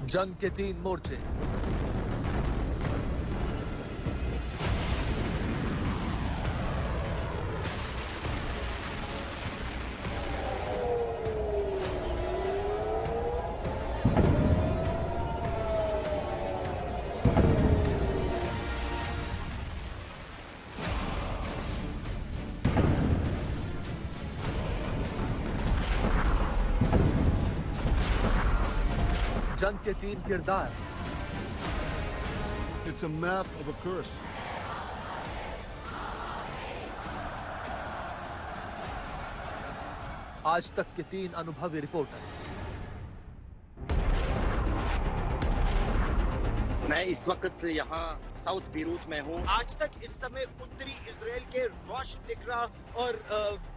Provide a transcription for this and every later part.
जंग के 3 मोर्चे। जंग के 3 किरदार। It's a map of a curse. आज तक के 3 अनुभवी रिपोर्टर। मैं इस वक्त यहाँ साउथ बीरूत में हूँ। आज तक इस समय उत्तरी इजराइल के रोश टिकरा और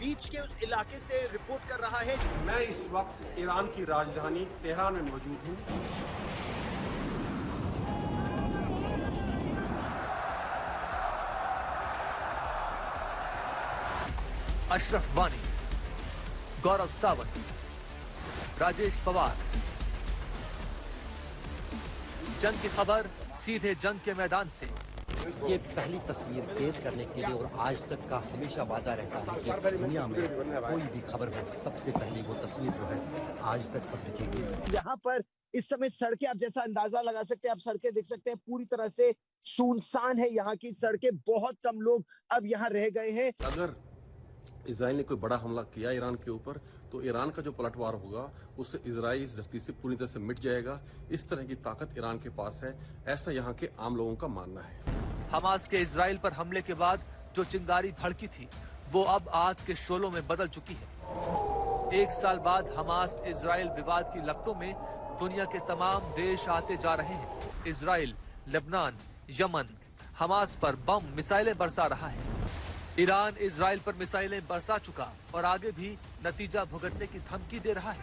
बीच के उस इलाके से रिपोर्ट कर रहा है। मैं इस वक्त ईरान की राजधानी तेहरान में मौजूद हूँ। अशरफ वानी, गौरव सावंत, राजेश पवार। जंग की खबर सीधे जंग के मैदान से। ये पहली तस्वीर कैद करने के लिए और आज तक का हमेशा वादा रहता है कि दुनिया में कोई भी खबर हो सबसे पहली वो तस्वीर जो है आज तक पर दिखेगी। यहाँ पर इस समय सड़कें आप जैसा अंदाजा लगा सकते हैं, आप सड़कें देख सकते हैं पूरी तरह से सुनसान है। यहाँ की सड़कें, बहुत कम लोग अब यहाँ रह गए हैं। अगर इजराइल ने कोई बड़ा हमला किया ईरान के ऊपर तो ईरान का जो पलटवार होगा उससे इजराइल इस धरती से पूरी तरह से मिट जाएगा। इस तरह की ताकत ईरान के पास है, ऐसा यहाँ के आम लोगों का मानना है। हमास के इजराइल पर हमले के बाद जो चिंगारी भड़की थी वो अब आग के शोलों में बदल चुकी है। 1 साल बाद हमास इजराइल विवाद की लपटों में दुनिया के तमाम देश आते जा रहे हैं। इजराइल, लेबनान, यमन हमास पर बम मिसाइलें बरसा रहा है। ईरान इजराइल पर मिसाइलें बरसा चुका और आगे भी नतीजा भुगतने की धमकी दे रहा है।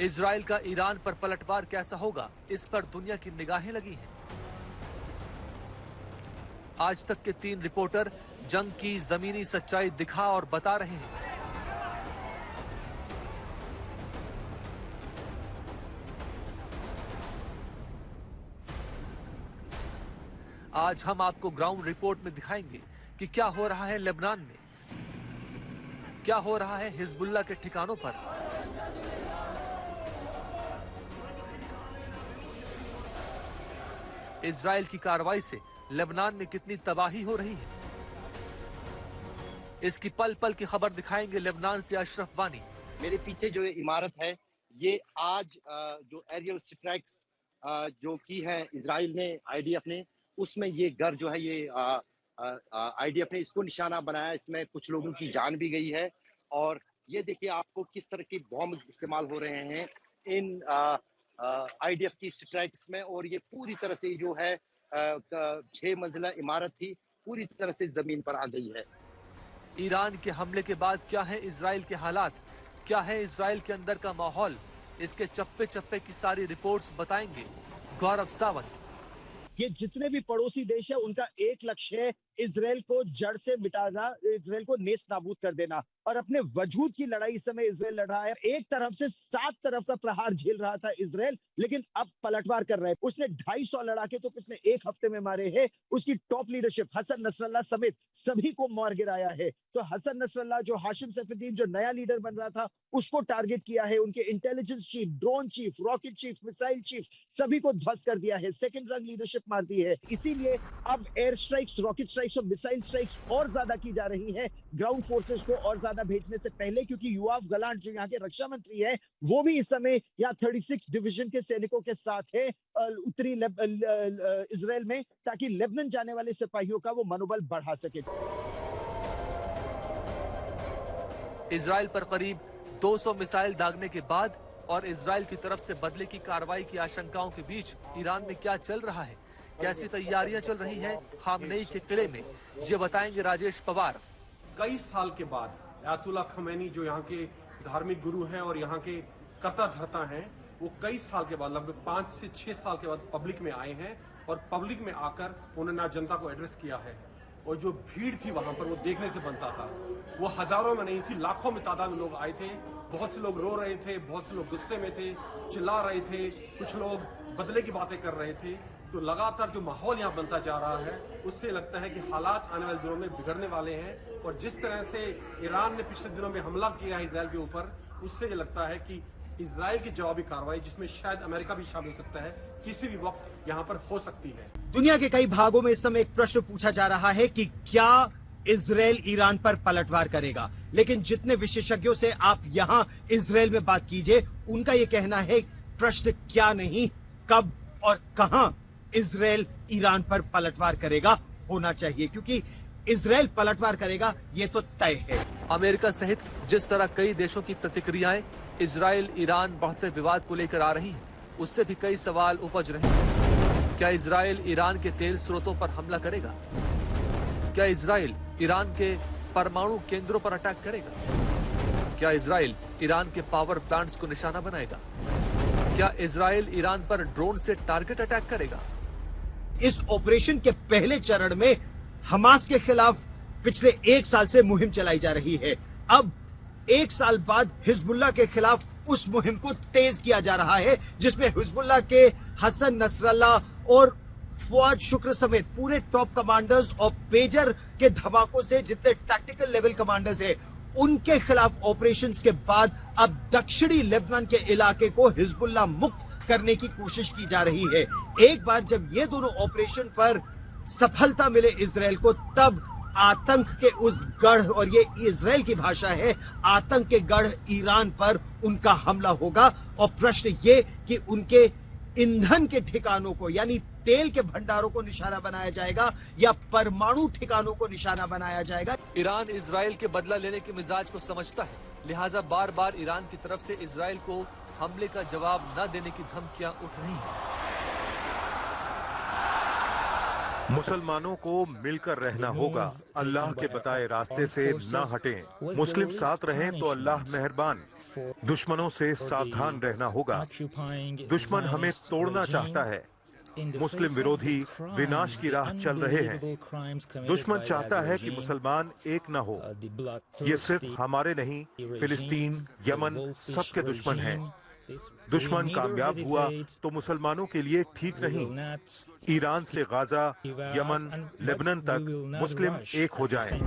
इजराइल का ईरान पर पलटवार कैसा होगा, इस पर दुनिया की निगाहें लगी हैं। आज तक के 3 रिपोर्टर जंग की जमीनी सच्चाई दिखा और बता रहे हैं। आज हम आपको ग्राउंड रिपोर्ट में दिखाएंगे कि क्या हो रहा है लेबनान में, क्या हो रहा है हिजबुल्लाह के ठिकानों पर। इजराइल की कार्रवाई से लेबनान में कितनी तबाही हो रही है, इसकी पल पल की खबर दिखाएंगे लेबनान से अशरफ वानी। मेरे पीछे जो इमारत है ये आज जो एरियल स्ट्राइक्स जो की है इजराइल ने, आईडीएफ ने, उसमें ये घर जो है ये आईडीएफ ने इसको निशाना बनाया। इसमें कुछ लोगों की जान भी गई है और ये देखिए आपको किस तरह के बॉम्ब इस्तेमाल हो रहे हैं इन आईडीएफ की स्ट्राइक्स में। और ये पूरी तरह से जो है 6 मंजिला इमारत थी पूरी तरह से जमीन पर आ गई है। ईरान के हमले के बाद क्या है इजराइल के हालात, क्या है इजराइल के अंदर का माहौल, इसके चप्पे चप्पे की सारी रिपोर्ट्स बताएंगे गौरव सावंत। ये जितने भी पड़ोसी देश है उनका एक लक्ष्य है इजराइल को जड़ से मिटाना, इजराइल को नेस्त नाबूद कर देना। और अपने वजूद की लड़ाई इस समय इजराइल लड़ रहा है। एक तरफ से 7 तरफ का प्रहार झेल रहा था इजराइल, लेकिन अब पलटवार कर रहा है। उसने 250 लड़ाके तो पिछले 1 हफ्ते में मारे हैं। उसकी टॉप लीडरशिप हसन नसरल्लाह समेत सभी को मार गिराया है। तो हसन नसरल्लाह जो हाशिम सैफुद्दीन जो नया लीडर बन रहा था उसको टारगेट किया है। उनके intelligence chief, drone chief, rocket chief, missile chief सभी को ध्वस्त कर दिया है। सेकंड रैंक लीडरशिप मार दी है। इसीलिए अब एयर स्ट्राइक्स, रॉकेट स्ट्राइक्स और मिसाइल स्ट्राइक्स और ज्यादा की जा रही है ग्राउंड फोर्सेस को और ज्यादा भेजने से पहले, क्योंकि युआव गलांट जो यहाँ के रक्षा मंत्री है वो भी इस समय यहाँ 36 डिवीजन के सैनिकों के साथ है उत्तरी इजराइल में, ताकि लेबनान जाने वाले सिपाहियों का वो मनोबल बढ़ा सके। इजराइल पर करीब 200 मिसाइल दागने के बाद और इजराइल की तरफ से बदले की कार्रवाई की आशंकाओं के बीच ईरान में क्या चल रहा है, कैसी तैयारियां चल रही हैं खामनेई के किले में, ये बताएंगे राजेश पवार। कई साल के बाद अयातुल्लाह खमैनी जो यहाँ के धार्मिक गुरु हैं और यहाँ के कर्ता धर्ता हैं, वो कई साल के बाद, लगभग 5 से 6 साल के बाद पब्लिक में आए हैं और पब्लिक में आकर उन्होंने आज जनता को एड्रेस किया है। और जो भीड़ थी वहां पर वो देखने से बनता था, वो हजारों में नहीं थी, लाखों में तादाद में लोग आए थे। बहुत से लोग रो रहे थे, बहुत से लोग गुस्से में थे, चिल्ला रहे थे, कुछ लोग बदले की बातें कर रहे थे। तो लगातार जो माहौल यहाँ बनता जा रहा है, उससे लगता है कि हालात आने वाले दिनों में बिगड़ने वाले हैं। और जिस तरह से ईरान ने पिछले दिनों में हमला किया है इजराइल के ऊपर, उससे ये लगता है कि इजराइल की जवाबी कार्रवाई, जिसमें शायद अमेरिका भी शामिल हो सकता है, किसी भी वक्त यहाँ पर हो सकती है। दुनिया के कई भागों में इस समय एक प्रश्न पूछा जा रहा है कि क्या इजराइल ईरान पर पलटवार करेगा, लेकिन जितने विशेषज्ञों से आप यहाँ इजराइल में बात कीजिए, उनका ये कहना है प्रश्न क्या नहीं, कब और कहां इजराइल ईरान पर पलटवार करेगा होना चाहिए, क्योंकि इजराइल पलटवार करेगा ये तो तय है। अमेरिका सहित जिस तरह कई देशों की प्रतिक्रियाएं इजराइल ईरान बढ़ते विवाद को लेकर आ रही हैं, उससे भी कई सवाल उपज रहे हैं। क्या इजराइल ईरान के तेल स्रोतों पर हमला करेगा? क्या इजराइल ईरान के परमाणु केंद्रों पर अटैक करेगा? क्या इजराइल ईरान के पावर प्लांट्स को निशाना बनाएगा? क्या इजराइल ईरान पर ड्रोन से टारगेट अटैक करेगा? इस ऑपरेशन के पहले चरण में हमास के खिलाफ पिछले 1 साल से मुहिम चलाई जा रही है। अब 1 साल बाद हिजबुल्लाह के खिलाफ उस मुहिम को तेज किया जा रहा है, जिसमें हिजबुल्लाह के हसन नसरल्लाह और फुआद शुक्र समेत पूरे टॉप कमांडर्स और पेजर के धमाकों से जितने टैक्टिकल लेवल कमांडर्स हैं, उनके खिलाफ ऑपरेशंस के बाद अब दक्षिणी लेबनान के इलाके को हिजबुल्लाह मुक्त करने की कोशिश की जा रही है। एक बार जब ये दोनों ऑपरेशन पर सफलता मिले इजराइल को, तब आतंक के उस गढ़, और ये इजराइल की भाषा है, आतंक के गढ़ ईरान पर उनका हमला होगा। और प्रश्न ये कि उनके ईंधन के ठिकानों को, यानी तेल के भंडारों को निशाना बनाया जाएगा या परमाणु ठिकानों को निशाना बनाया जाएगा। ईरान इजराइल के बदला लेने के मिजाज को समझता है, लिहाजा बार बार ईरान की तरफ से इजराइल को हमले का जवाब न देने की धमकियां उठ रही हैं। मुसलमानों को मिलकर रहना होगा, अल्लाह के बताए रास्ते से न हटें। मुस्लिम साथ रहें तो अल्लाह मेहरबान। दुश्मनों से सावधान रहना होगा। दुश्मन हमें तोड़ना चाहता है। मुस्लिम विरोधी विनाश की राह चल रहे हैं। दुश्मन चाहता है कि मुसलमान एक न हो। ये सिर्फ हमारे नहीं, फिलिस्तीन, यमन सबके दुश्मन हैं। दुश्मन कामयाब हुआ तो मुसलमानों के लिए ठीक नहीं। ईरान से गाजा, यमन, लेबनान तक मुस्लिम एक हो जाएं।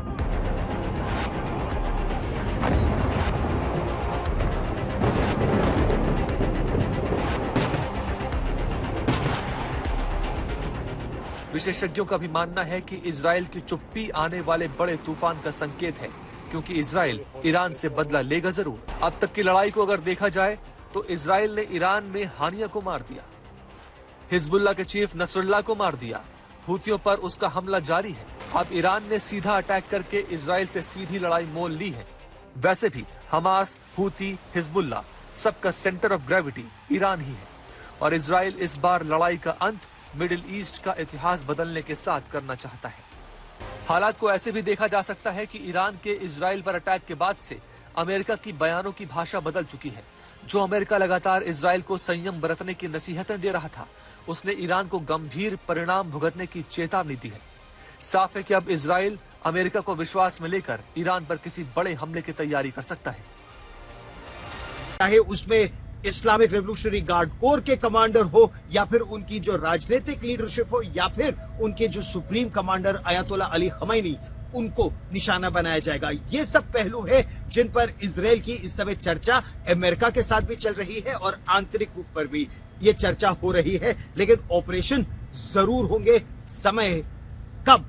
विशेषज्ञों का भी मानना है कि इजराइल की चुप्पी आने वाले बड़े तूफान का संकेत है, क्योंकि इजराइल ईरान से बदला लेगा जरूर। अब तक की लड़ाई को अगर देखा जाए तो इजराइल ने ईरान में हानिया को मार दिया, हिजबुल्लाह के चीफ नसरुल्लाह को मार दिया, हूतियों पर उसका हमला जारी है। अब ईरान ने सीधा अटैक करके इजराइल से सीधी लड़ाई मोल ली है। वैसे भी हमास, हूती, हिजबुल्लाह सबका सेंटर ऑफ ग्रेविटी ईरान ही है, और इजराइल इस बार लड़ाई का अंत मिडिल ईस्ट का इतिहास बदलने के साथ करना चाहता है। हालात को ऐसे भी देखा जा सकता है कि ईरान के इजराइल पर अटैक के बाद से अमेरिका की बयानों की भाषा बदल चुकी है। जो अमेरिका लगातार इजराइल को संयम बरतने की नसीहतें दे रहा था, उसने ईरान को गंभीर परिणाम भुगतने की चेतावनी दी है। साफ है कि अब इजराइल अमेरिका को विश्वास में लेकर ईरान पर किसी बड़े हमले की तैयारी कर सकता है। चाहे उसमें इस्लामिक रेवोल्यूशनरी गार्ड कोर के कमांडर हो, या फिर उनकी जो राजनीतिक लीडरशिप हो, या फिर उनके जो सुप्रीम कमांडर अयतुल्ला अली खमैनी, उनको निशाना बनाया जाएगा। ये सब पहलू है जिन पर इजराइल की इस समय चर्चा अमेरिका के साथ भी चल रही है और आंतरिक रूप पर भी ये चर्चा हो रही है। लेकिन ऑपरेशन जरूर होंगे, समय कब,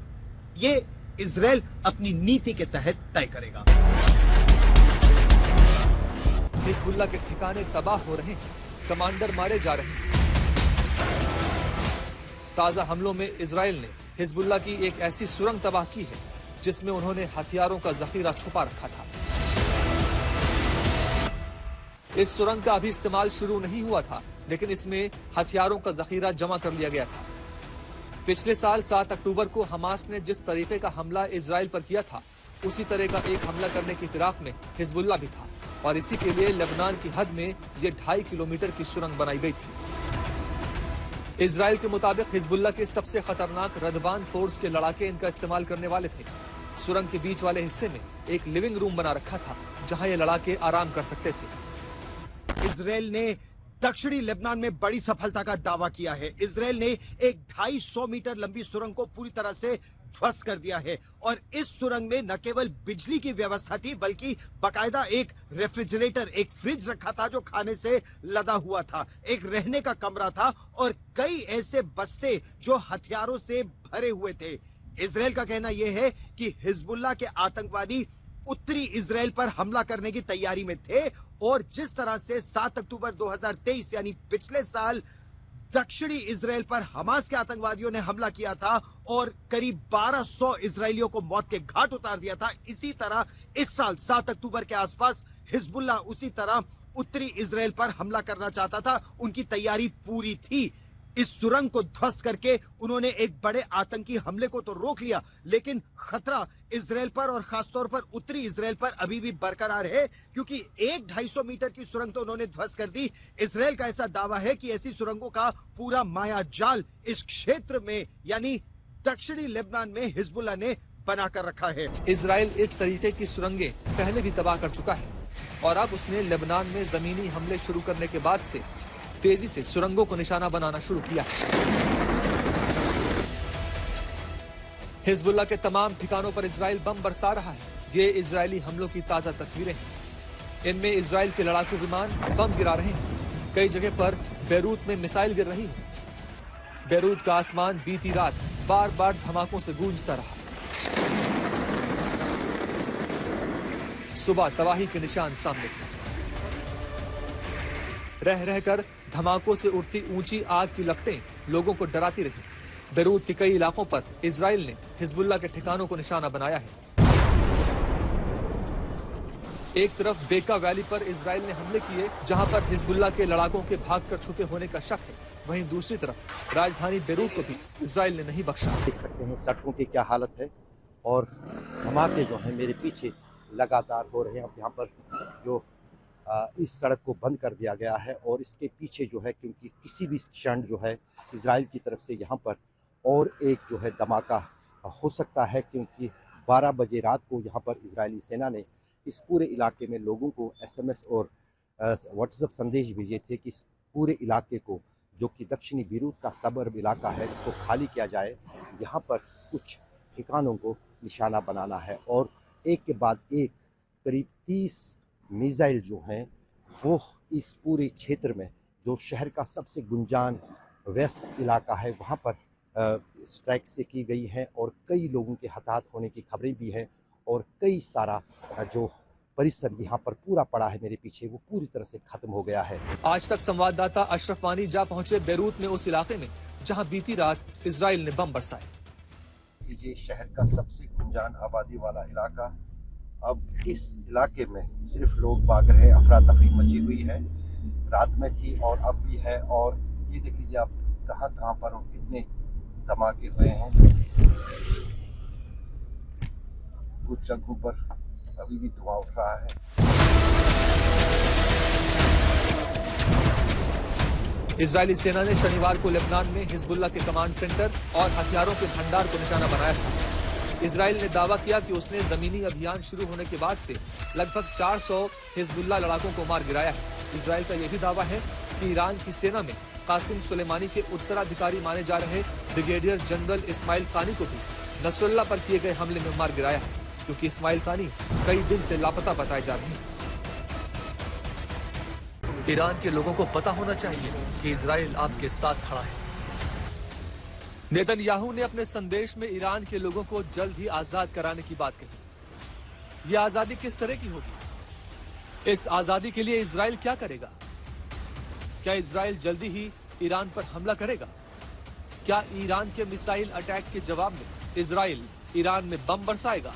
ये इजराइल अपनी नीति के तहत तय करेगा। हिजबुल्लाह के ठिकाने तबाह हो रहे हैं, कमांडर मारे जा रहे हैं। ताजा हमलों में इजराइल ने हिजबुल्लाह की एक ऐसी सुरंग तबाह की है जिसमें उन्होंने हथियारों का जखीरा छुपा रखा था। इस सुरंग का अभी इस्तेमाल शुरू नहीं हुआ था, लेकिन इसमें हथियारों का जखीरा जमा कर लिया गया था। पिछले साल 7 अक्टूबर को हमास ने जिस तरीके का हमला इजराइल पर किया था, उसी तरह का एक हमला करने की फिराक में हिजबुल्लाह भी था। और इसी के लिए लेबनान की हद में ये 2.5 किलोमीटर की सुरंग बनाई गई थी। इजराइल के मुताबिक हिजबुल्लाह के सबसे खतरनाक रदबान फोर्स के लड़ाके इनका इस्तेमाल करने वाले थे। सुरंग के बीच वाले हिस्से में एक लिविंग रूम बना रखा था जहां ये लड़ाके आराम कर सकते थे। इजराइल ने दक्षिणी लेबनान में बड़ी सफलता का दावा किया है। इजराइल ने एक 250 मीटर लंबी सुरंग को पूरी तरह से ध्वस्त कर दिया है और इस सुरंग में न केवल बिजली की व्यवस्था थी बल्कि बाकायदा एक रेफ्रिजरेटर, एक फ्रिज रखा था जो खाने से लदा हुआ था, एक रहने का कमरा था और कई ऐसे बस्ते जो हथियारों से भरे हुए थे। इजराइल का कहना यह है कि हिजबुल्लाह के आतंकवादी उत्तरी इजराइल पर हमला करने की तैयारी में थे और जिस तरह से 7 अक्टूबर 2023 यानी पिछले साल दक्षिणी इजराइल पर हमास के आतंकवादियों ने हमला किया था और करीब 1200 इजरायलियों को मौत के घाट उतार दिया था, इसी तरह इस साल 7 अक्टूबर के आसपास हिजबुल्लाह उसी तरह उत्तरी इजराइल पर हमला करना चाहता था। उनकी तैयारी पूरी थी। इस सुरंग को ध्वस्त करके उन्होंने एक बड़े आतंकी हमले को तो रोक लिया, लेकिन खतरा इजराइल पर और खासतौर पर उत्तरी इजराइल पर अभी भी बरकरार है, क्योंकि 250 मीटर की सुरंग तो उन्होंने ध्वस्त कर दी। इजराइल का ऐसा दावा है कि ऐसी सुरंगों का पूरा माया जाल इस क्षेत्र में यानी दक्षिणी लेबनान में हिजबुल्लाह ने बनाकर रखा है। इजराइल इस तरीके की सुरंगें पहले भी तबाह कर चुका है और अब उसने लेबनान में जमीनी हमले शुरू करने के बाद से तेजी से सुरंगों को निशाना बनाना शुरू किया। हिजबुल्लाह के तमाम ठिकानों पर इजराइल बम बरसा रहा है। ये इजरायली हमलों की ताजा तस्वीरें हैं। इनमें इजराइल के लड़ाकू विमान बम गिरा रहे हैं। कई जगह पर बेरूत में मिसाइल गिर रही है। बेरूत का आसमान बीती रात बार बार धमाकों से गूंजता रहा। सुबह तबाही के निशान सामने थे। रह रहकर धमाकों से उठती ऊंची आग की लपटें लोगों को डराती रही। बेरूत के कई इलाकों पर इजराइल ने हिजबुल्लाह के ठिकानों को निशाना बनाया है। एक तरफ बेका वैली पर इजराइल ने हमले किए जहां पर हिजबुल्लाह के लड़ाकों के भागकर छुपे होने का शक है, वहीं दूसरी तरफ राजधानी बेरूत को भी इजराइल ने नहीं बख्शा। देख सकते हैं सड़कों की क्या हालत है और धमाके जो है मेरे पीछे लगातार हो रहे हैं। अब यहाँ पर जो इस सड़क को बंद कर दिया गया है और इसके पीछे जो है क्योंकि किसी भी क्षण जो है इजराइल की तरफ से यहाँ पर और एक जो है धमाका हो सकता है, क्योंकि 12 बजे रात को यहाँ पर इजरायली सेना ने इस पूरे इलाके में लोगों को SMS और व्हाट्सएप संदेश भेजे थे कि इस पूरे इलाके को जो कि दक्षिणी बेरूत का सबर्ब इलाका है इसको खाली किया जाए। यहाँ पर कुछ ठिकानों को निशाना बनाना है और एक के बाद एक करीब 30 मिसाइल जो हैं वो इस पूरे क्षेत्र में जो शहर का सबसे गुंजान व्यस्त इलाका है वहाँ पर स्ट्राइक से की गई है और कई लोगों के हताहत होने की खबरें भी हैं और कई सारा जो परिसर यहाँ पर पूरा पड़ा है मेरे पीछे वो पूरी तरह से खत्म हो गया है। आज तक संवाददाता अशरफ वानी जा पहुंचे बेरूत में, उस इलाके में जहां बीती रात इजराइल ने बम बरसाए। ये शहर का सबसे गुंजान आबादी वाला इलाका, अब इस इलाके में सिर्फ लोग भाग रहे, अफरा तफरी मची हुई है। रात में थी और अब भी है और ये देख लीजिए आप कहाँ पर और कितने धमाके हुए हैं। कुछ जगहों पर अभी भी धुआं उठ रहा है। इजरायली सेना ने शनिवार को लेबनान में हिजबुल्लाह के कमांड सेंटर और हथियारों के भंडार को निशाना बनाया था। इजराइल ने दावा किया कि उसने जमीनी अभियान शुरू होने के बाद से लगभग 400 हिजबुल्लाह लड़ाकों को मार गिराया है। इजराइल का यह भी दावा है कि ईरान की सेना में कासिम सुलेमानी के उत्तराधिकारी माने जा रहे ब्रिगेडियर जनरल इस्माइल कानी को भी नसरुल्लाह पर किए गए हमले में मार गिराया है, क्योंकि इस्माइल कानी कई दिन से लापता बताए जा रहे हैं। ईरान के लोगों को पता होना चाहिए कि इजराइल आपके साथ खड़ा है। नेतन्याहू ने अपने संदेश में ईरान के लोगों को जल्द ही आजाद कराने की बात कही। यह आजादी किस तरह की होगी? इस आजादी के लिए इजराइल क्या करेगा? क्या इजराइल जल्दी ही ईरान पर हमला करेगा? क्या ईरान के मिसाइल अटैक के जवाब में इजराइल ईरान में बम बरसाएगा?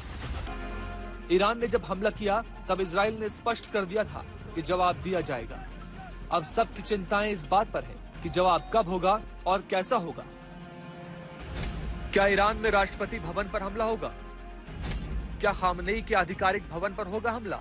ईरान ने जब हमला किया तब इजराइल ने स्पष्ट कर दिया था कि जवाब दिया जाएगा। अब सबकी चिंताएं इस बात पर है कि जवाब कब होगा और कैसा होगा। क्या ईरान में राष्ट्रपति भवन पर हमला होगा? क्या खामनेई के आधिकारिक भवन पर होगा हमला?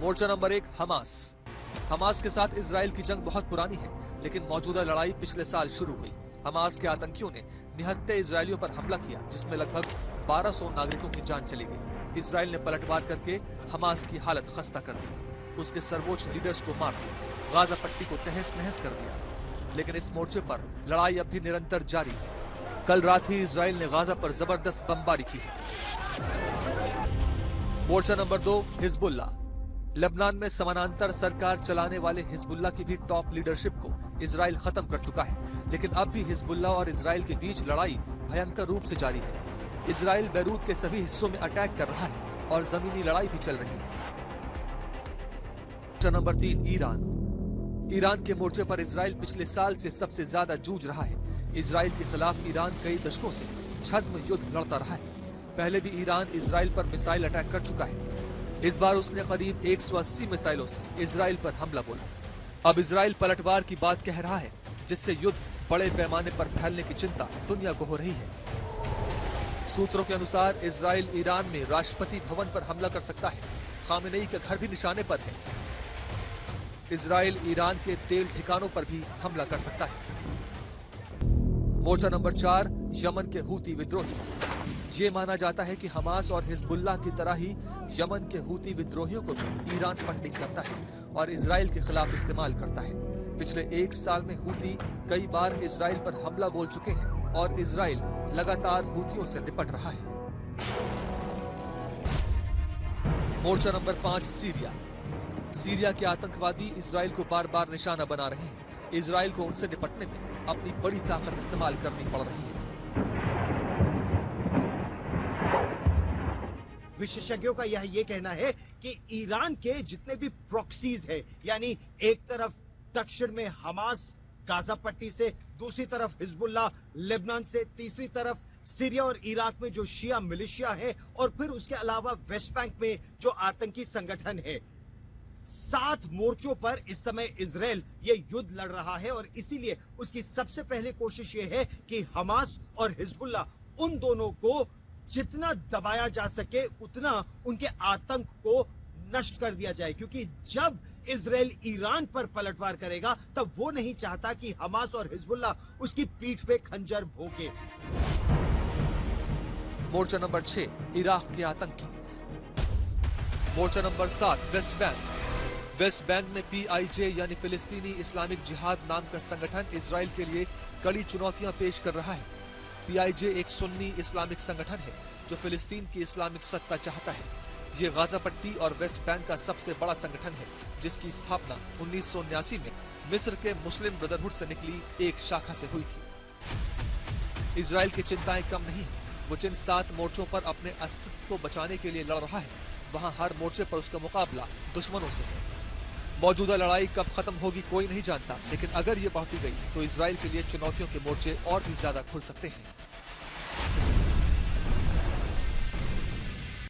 मोर्चा नंबर 1, हमास। हमास के साथ इजराइल की जंग बहुत पुरानी है, लेकिन मौजूदा लड़ाई पिछले साल शुरू हुई। हमास के आतंकियों ने निहत्थे इजरायलियों पर हमला किया, जिसमें लगभग 1200 नागरिकों की जान चली गई। इजराइल ने पलटवार करके हमास की हालत खस्ता कर दी, उसके सर्वोच्च लीडर्स को मार दिया, गाजा पट्टी को तहस नहस कर दिया। लेकिन इस मोर्चे पर लड़ाई अब भी निरंतर जारी है। कल रात ही इजराइल ने गाजा पर जबरदस्त बमबारी की है। मोर्चा नंबर 2, हिजबुल्ला। लेबनान में समानांतर सरकार चलाने वाले हिजबुल्ला की भी टॉप लीडरशिप को इजराइल खत्म कर चुका है, लेकिन अब भी हिजबुल्ला और इजराइल के बीच लड़ाई भयंकर रूप से जारी है। इजराइल बैरूत के सभी हिस्सों में अटैक कर रहा है और जमीनी लड़ाई भी चल रही है। मोर्चा नंबर 3, ईरान। ईरान के मोर्चे पर इजराइल पिछले साल से सबसे ज्यादा जूझ रहा है। इजराइल के खिलाफ ईरान कई दशकों से छद्म युद्ध लड़ता रहा है। पहले भी ईरान इजराइल पर मिसाइल अटैक कर चुका है। इस बार उसने करीब 180 मिसाइलों से इजराइल पर हमला बोला। अब इजराइल पलटवार की बात कह रहा है, जिससे युद्ध बड़े पैमाने पर फैलने की चिंता दुनिया को हो रही है। सूत्रों के अनुसार इजराइल ईरान में राष्ट्रपति भवन पर हमला कर सकता है। खामेनेई का घर भी निशाने पर है। इजराइल ईरान के तेल ठिकानों पर भी हमला कर सकता है। मोर्चा नंबर 4, यमन के हूती विद्रोही। ये माना जाता है कि हमास और हिजबुल्लाह की तरह ही यमन के हूती विद्रोहियों को भी ईरान फंडिंग करता है और इजराइल के खिलाफ इस्तेमाल करता है। पिछले 1 साल में हूती कई बार इजराइल पर हमला बोल चुके हैं और इजराइल लगातार हूतियों से निपट रहा है। मोर्चा नंबर 5, सीरिया। सीरिया के आतंकवादी इजराइल को बार बार निशाना बना रहे हैं। इजराइल को उनसे निपटने में अपनी बड़ी ताकत इस्तेमाल करनी पड़ रही है। विशेषज्ञों का यह कहना है कि ईरान के जितने भी प्रॉक्सीज है, यानी एक तरफ दक्षिण में हमास गाजा पट्टी से, दूसरी तरफ हिजबुल्लाह लेबनान से, तीसरी तरफ सीरिया और इराक में जो शिया मिलिशिया है, और फिर उसके अलावा वेस्ट बैंक में जो आतंकी संगठन है, 7 मोर्चों पर इस समय इजराइल ये युद्ध लड़ रहा है। और इसीलिए उसकी सबसे पहले कोशिश ये है कि हमास और हिजबुल्लाह उन दोनों को जितना दबाया जा सके उतना उनके आतंक को नष्ट कर दिया जाए, क्योंकि जब इजराइल ईरान पर पलटवार करेगा तब वो नहीं चाहता कि हमास और हिजबुल्लाह उसकी पीठ पे खंजर भोंके। मोर्चा नंबर 6, इराक के आतंकी। मोर्चा नंबर 7, वेस्ट बैंक। वेस्ट बैंक में PIJ यानी फिलिस्तीनी इस्लामिक जिहाद नाम का संगठन इजराइल के लिए कड़ी चुनौतियां पेश कर रहा है। PIJ एक सुन्नी इस्लामिक संगठन है जो फिलिस्तीन की इस्लामिक सत्ता चाहता है। ये गाजा पट्टी और वेस्ट बैंक का सबसे बड़ा संगठन है, जिसकी स्थापना 1979 में मिस्र के मुस्लिम ब्रदरहुड से निकली एक शाखा से हुई थी। इजराइल की चिंताएं कम नहीं है। वो जिन 7 मोर्चों पर अपने अस्तित्व को बचाने के लिए लड़ रहा है, वहाँ हर मोर्चे पर उसका मुकाबला दुश्मनों से है। मौजूदा लड़ाई कब खत्म होगी कोई नहीं जानता, लेकिन अगर ये बढ़ती गई तो इजराइल के लिए चुनौतियों के मोर्चे और भी ज्यादा खुल सकते हैं।